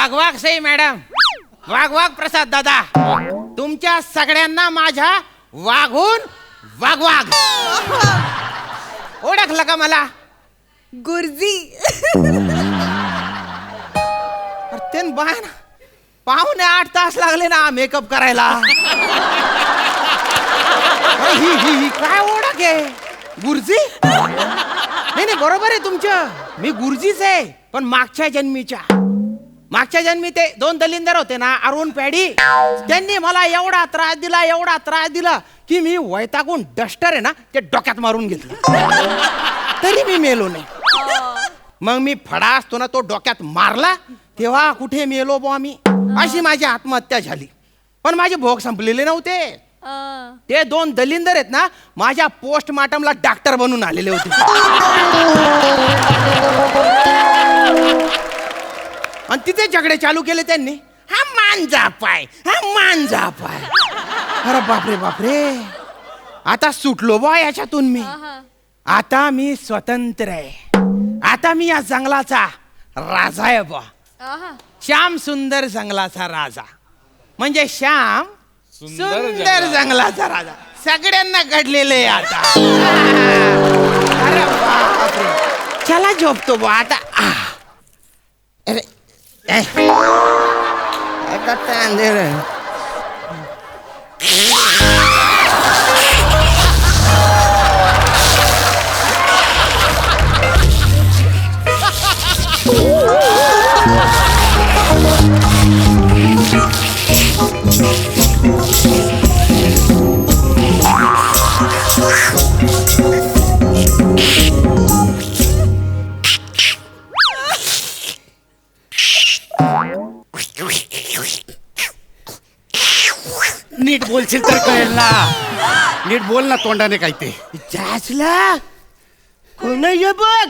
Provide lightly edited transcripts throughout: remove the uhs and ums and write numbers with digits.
वाघ वाघ Sai madam, वाघ वाघ प्रसाद दादा, तुमच्या सगळ्यांना माझ्या वाघून वाघ वाघ. ओळखलं का मला? गुरुजी. ते बाय ना, 7:45 तास लागले ना मेकअप करायला. ही काय ओळख आहे? गुरुजी? नाही बरोबर आहे तुमचं, मी गुरुजीच आहे, पण मागच्या जन्मी ते 2 दलिंदर होते ना, अरुण पॅडी, त्यांनी मला एवढा त्रास दिला की मी वैतागून डस्टर आहे ना ते डोक्यात मारून घेतलं. तरी मी मेलो नाही. मग मी फडा असतो ना तो डोक्यात मारला तेव्हा कुठे मेलो बुवा मी, अशी माझी आत्महत्या झाली. पण माझे भोग संपलेले नव्हते. ते 2 दलिंदर आहेत ना, माझ्या पोस्टमार्टमला डॉक्टर बनून आलेले होते. आणि तिथे झगडे चालू केले त्यांनी. हा मांजा पाय. अरे बापरे, आता सुटलो बा याच्यातून मी. आता मी स्वतंत्र आहे. आता मी या जंगलाचा राजा आहे बा. श्याम सुंदर जंगलाचा राजा, म्हणजे श्याम सुंदर जंगलाचा राजा. सगळ्यांना घडलेले आता. अरे बापरे, चला झोपतो बा आता. अरे नीट बोलशील तर कळेल ना. नीट बोल ना तोंडाने काय ते. जासला कोण ये बघ.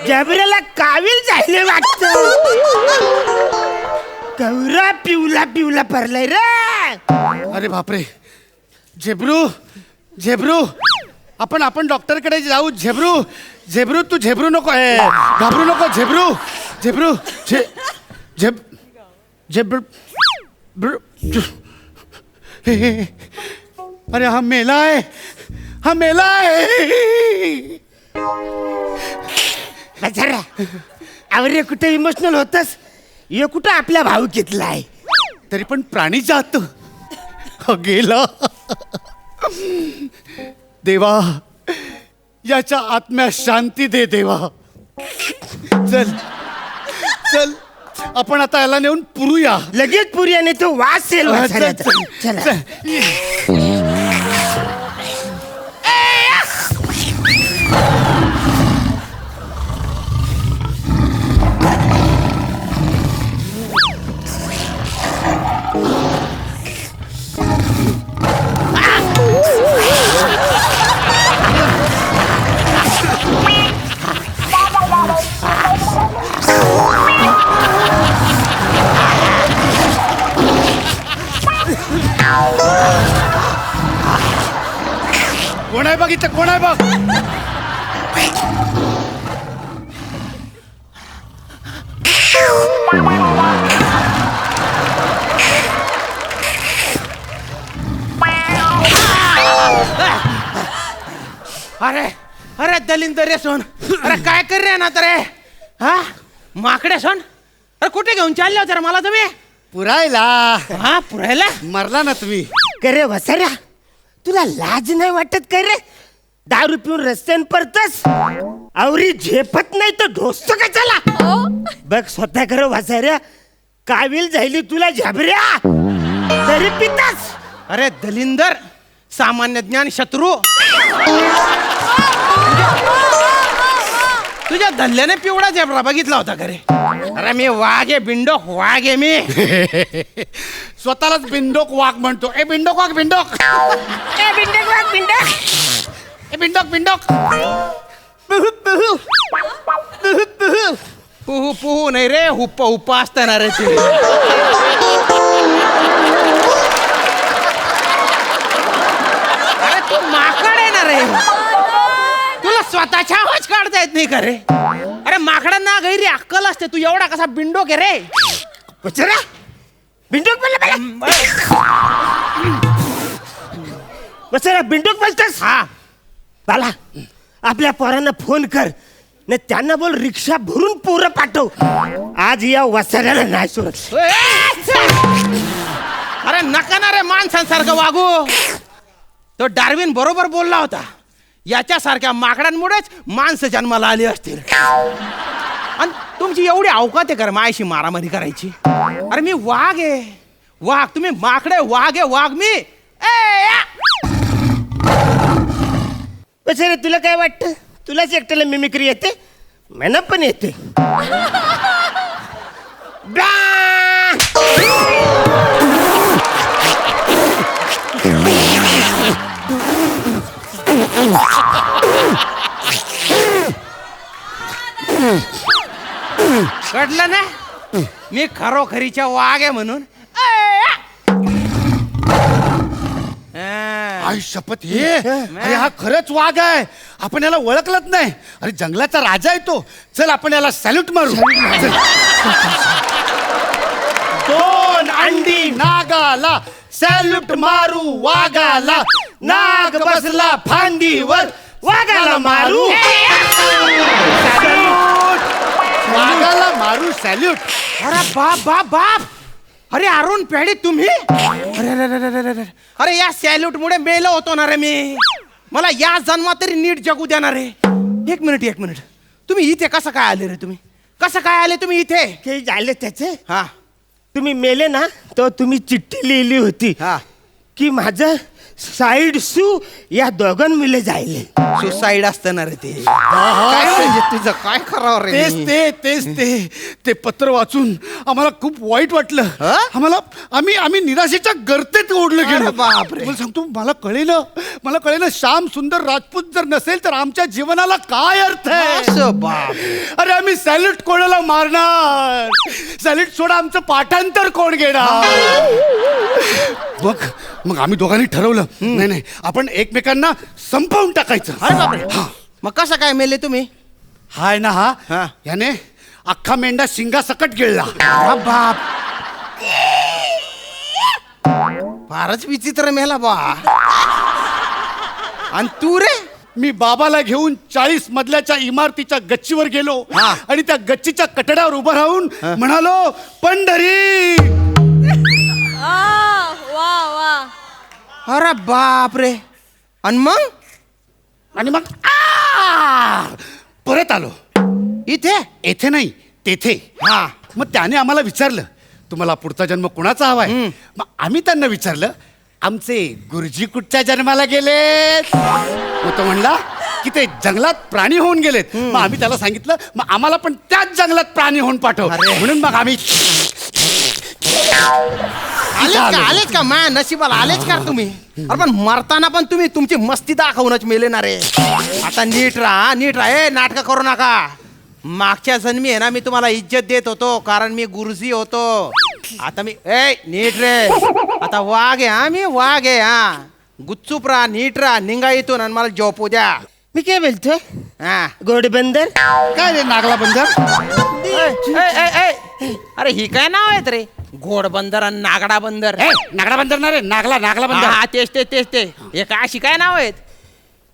जबऱ्याला कावील जायले वाटत. गौरा पिवला पडलाय रे. अरे बापरे, झेब्रू आपण डॉक्टरकडे जाऊ. झेब्रू तू झेब्रू नको आहे, घाबरू नको. झेब्रू अरे हा मेला आहे. अरे कुठे इमोशनल होतस? ये कुठं आपल्या भाऊ घेतलाय. तरी पण प्राणी जात गेला. देवा, याच्या आत्म्यास शांती दे देवा. चल आपण आता याला नेऊन पुरूया. लगेच पुऱ्याने तो वास येईल. चला. कोण आहे बघ इथं, कोण आहे बघ. अरे दलिंदर रे सोन, अरे काय कर रे ना तर हा माकडे सोन. अरे कुठे घेऊन चालले होते मला तुम्ही? पुरायला. हा पुरायला मरला ना तुम्ही. करे वसाऱ्या, तुला लाज नाही वाटत काय रे? दारू पिऊन रस्त्यान परतस, आवरी झेपत नाही तर ढोसतो का चला. बघ स्वतः कर वसाऱ्या, काविल जायली तुला झाबऱ्या, तरी पितास. अरे दलिंदर, सामान्य ज्ञान शत्रू. तुझ्या धल्ल्याने पिवळा झेबरा बघितला होता खरे. अरे मी वाघ आहे, बिंडोक वाघ आहे मी. स्वतःलाच बिंडोक वाघ म्हणतो. ए बिंडोक वाघ, बिंडोक. ए बिंडोक वाघ, बिंडोक. ए बिंडोक. पुहू पुहू पुहू पुहू पुहू पुहू नाही रे, हुप्पा हुप्पा असताना रे ते. अरे तू माकड आहे ना रे, तुला स्वतःच्या आवाज काढता येत नाही का रे? अरे माकडांना गैरी अक्कल असते, तू एवढा कसा बिंडोक आहे रे? वचरा बिंडोक बोलला मला. वचरा बिंडोक बोलतोस? हा. बाला आपल्या पोरांना फोन कर, न त्यांना बोल रिक्षा भरून पोरं पाठव. आज या वसाऱ्याला नाही सोडत. अरे नका ना रे माणसांसारखं वागू. तो डार्विन बरोबर बोलला होता, याच्यासारख्या माकडांमुळेच माणसं जन्माला आली असतील. आणि तुमची एवढी अवकात आहे का माझ्याशी मारामारी करायची? अरे मी वाघ आहे, वाघ. तुम्ही माकडे, वाघ आहे, वाघ मी. वसारे तुला काय वाटतं? तुलाच एकट्याला मिमिक्री येते? मला पण येते. ब्ला! कळलं ना मी खरोखरीच्या वाघ आहे म्हणून. आई शपथ हे अरे हा खरंच वाघ आहे. आपण याला ओळखलंच नाही. अरे जंगलाचा राजा आहे तो. चल आपण याला सॅल्यूट मारू. चल. दोन अंडी नागाला सॅल्यूट मारू वाघाला. नाग बसला फांदीवर वाघाला मारू. सॅल्यूट वाघाला मारू सॅल्यूट. अरे बाप बाप बाप. अरे अरुण पेढे तुम्ही? अरे अरे अरे अरे अरे. अरे या सॅल्यूट मुळे मेलो होतो ना रे मी. मला या जन्मात तरी नीट जगू देणार रे. एक मिनिट तुम्ही इथे कसं काय आले रे? तुम्ही कसं काय आले तुम्ही इथे? ते झालं त्याचे. हा तुम्ही मेले ना तर तुम्ही चिठ्ठी लिहिली होती हा. की माझं साईड सू या दोघांमुळे जायले. सुसाईड असतं ना रे ते. काय म्हणजे तुझं काय करावं रे? तेच ते पत्र वाचून आम्हाला खूप वाईट वाटलं. हा? आम्ही निराशेच्या गर्तेत ओढलं अरे गेलो. बापरे. मला सांगतो मला कळेलं श्याम सुंदर राजपूत जर नसेल तर आमच्या जीवनाला काय अर्थ आहे. असं बाप. अरे आम्ही सॅल्यूट कोणाला मारणार? सॅल्यूट सोडा आमचं पाठांतर कोण घेणार? मग आम्ही दोघांनी ठरवलं नाही आपण एकमेकांना संपवून टाकायचं. अरे बापरे. हा. मग कसं काय मेले तुम्ही? हाय ना हा. हा याने अख्खा मेंढा शिंगा सकट गिळला. अरे बाप. फारच विचित्र मेला बा. आणि तू रे? मी बाबाला घेऊन 40 मजल्याच्या इमारतीच्या गच्चीवर गेलो हा. आणि त्या गच्चीच्या कठड्यावर उभं राहून म्हणालो पंढरी. वा वा. अरे बाप रे. आणि मग परत आलो. इथे? येथे नाही तेथे. हा. मग त्याने आम्हाला विचारलं तुम्हाला पुढचा जन्म कुणाचा हवाय? मग आम्ही त्यांना विचारलं आमचे गुरुजी कुठच्या जन्माला गेलेत? मग तो म्हणला की ते जंगलात प्राणी होऊन गेलेत. मग आम्ही त्याला सांगितलं मग आम्हाला पण त्याच जंगलात प्राणी होऊन पाठव. अरे. म्हणून मग आम्ही आलेच का माया नशिबाला आलेच का तुम्ही? अरे पण मरताना पण तुम्ही तुमची मस्ती दाखवूनच मेले ना रे. आता नीट राहा. ए नाटक करू नका. मागच्या जन्मी आहे ना मी तुम्हाला इज्जत देत होतो कारण मी गुरुजी होतो. आता मी नीट रे. आता वाघ आहे हा. मी वाघ आहे हा. गुच्चूप राहा, नीट राहा, निघा इथून आणि मला झोपू द्या. मी काय बोलतोय? हा. गोडबंदर काय रे नागला बंदर? अरे ही काय नाव आहेत रे? घोडबंदर आणि नागडा बंदर. नागडा बंदर ना रे. नागला बंदर. हा तेच ते हे काय अशी काय नाव आहेत?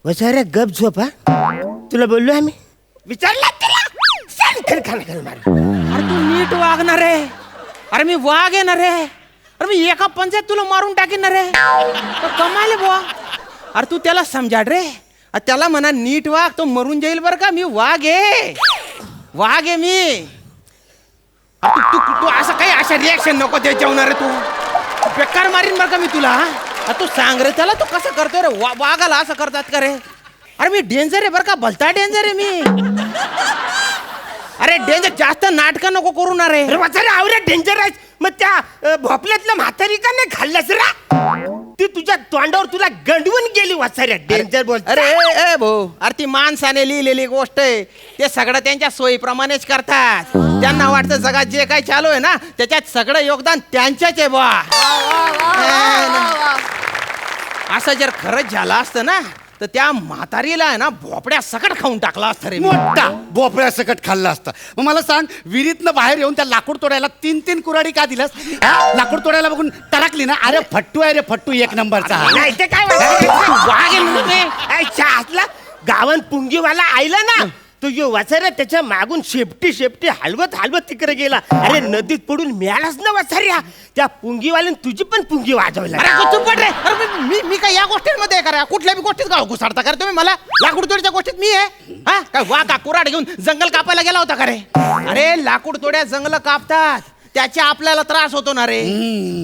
वसाऱ्या गप झोपा. तुला बोललो आम्ही विचारला तुला. अरे तू नीट वागणार रे. अरे मी वाघ आहे ना रे. अरे मी एका पंचायत तुला मारून टाकीन ना रे. कमाले बुवा. अरे तू त्याला समजाड रे. त्याला म्हणा नीट वाघ. तो मरून जाईल बरं का. मी वाघ आहे मी. तू असं काही अशा रिॲक्शन नको दे जेवणार रे. तू बेकार मारीन बरं का मी तुला. तू सांग रे त्याला. तू कसं करतोय रे? वाघाला असं करतात का रे? अरे मी डेंजर आहे बरं का. भलता डेंजर आहे मी. अरे डेंजर. जास्त नाटकं नको करू ना रे. आवरे डेंजर आहे. मग त्या भोपल्यातल्या म्हातारी का नाही खाल्लंस रा? ती तुझ्या तोंडावर तुला गंडवून गेली. वाचाऱ्या डेंजर बोल. अरे ए भाऊ. अरे ती माणसाने लिहिलेली गोष्ट आहे. ते सगळं त्यांच्या सोयीप्रमाणेच करतात. त्यांना वाटतं जगात जे काही चालू आहे ना त्याच्यात सगळं योगदान त्यांच्याच आहे बा. असं जर खरंच झालं असतं ना तर त्या म्हातारीला आहे ना भोपड्या सकट खाऊन टाकला असतं रे मी. मोठा बोपळ्या सकट खाल्ला असता. मग मला सांग, विहिरीतनं बाहेर येऊन त्या लाकूड तोडायला 3-3 कुऱ्हाडी का दिलास? हा? लाकूड तोडायला बघून टरकली ना? अरे फट्टू आहे रे, फट्टू एक नंबरचा. नाही ते काय वाग आहे म्हणून मी. ऐ, चहातला गावन पुंगीवाला आयला ना, तो यो वाचाऱ्या त्याच्या मागून शेपटी हलवत तिकडे गेला. अरे नदीत पडून मिळालाच ना वाचाऱ्या. त्या पुंगीवाल्याने तुझी पण पुंगी वाजवला. अरे तू पड रे. अरे मी काय या गोष्टींमध्ये आहे करा? कुठल्या बी गोष्टीत गाव घुसाडता का रे तुम्ही मला? लाकूड तोडीच्या गोष्टीत मी आहे हा? काय वा का कुऱ्हाड घेऊन जंगल कापायला गेला होता का रे? अरे लाकूड तोड्या जंगल कापतात, त्याच्या आपल्याला त्रास होतो ना रे.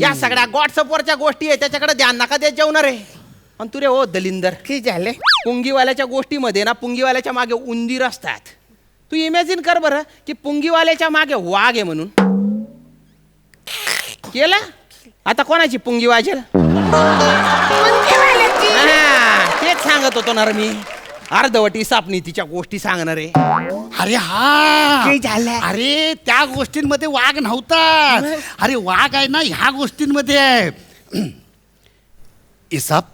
या सगळ्या व्हॉट्सअपवरच्या गोष्टी आहे, त्याच्याकडे ध्यान नका देत जाऊ ना रे. आणि तू रे हो दलिंदर, की झाले पुंगीवाल्याच्या गोष्टीमध्ये ना पुंगीवाल्याच्या मागे उंदीर असतात. तू इमॅजिन कर बरं की पुंगीवाल्याच्या मागे वाघ आहे म्हणून. केला आता कोणाची पुंगी वाजेल? तेच सांगत होतो ना रे मी. अर्धवटी सापनी तिच्या गोष्टी सांगणार आहे. अरे हा, काय झालं? अरे त्या गोष्टींमध्ये वाघ नव्हता. अरे वाघ आहे ना ह्या गोष्टींमध्ये आहे. इसाप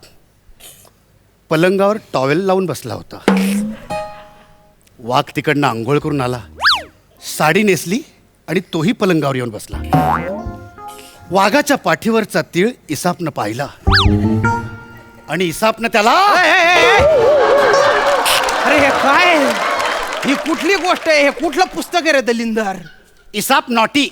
पलंगावर टॉवेल लावून बसला होता. वाघ तिकडनं आंघोळ करून आला, साडी नेसली आणि तोही पलंगावर येऊन बसला. वाघाच्या पाठीवरचा तीळ इसापनं पाहिला आणि इसापनं त्याला अरे हे काय? ही कुठली गोष्ट आहे? हे कुठलं पुस्तक आहे रे दलिंदर? इसाप नॉटी.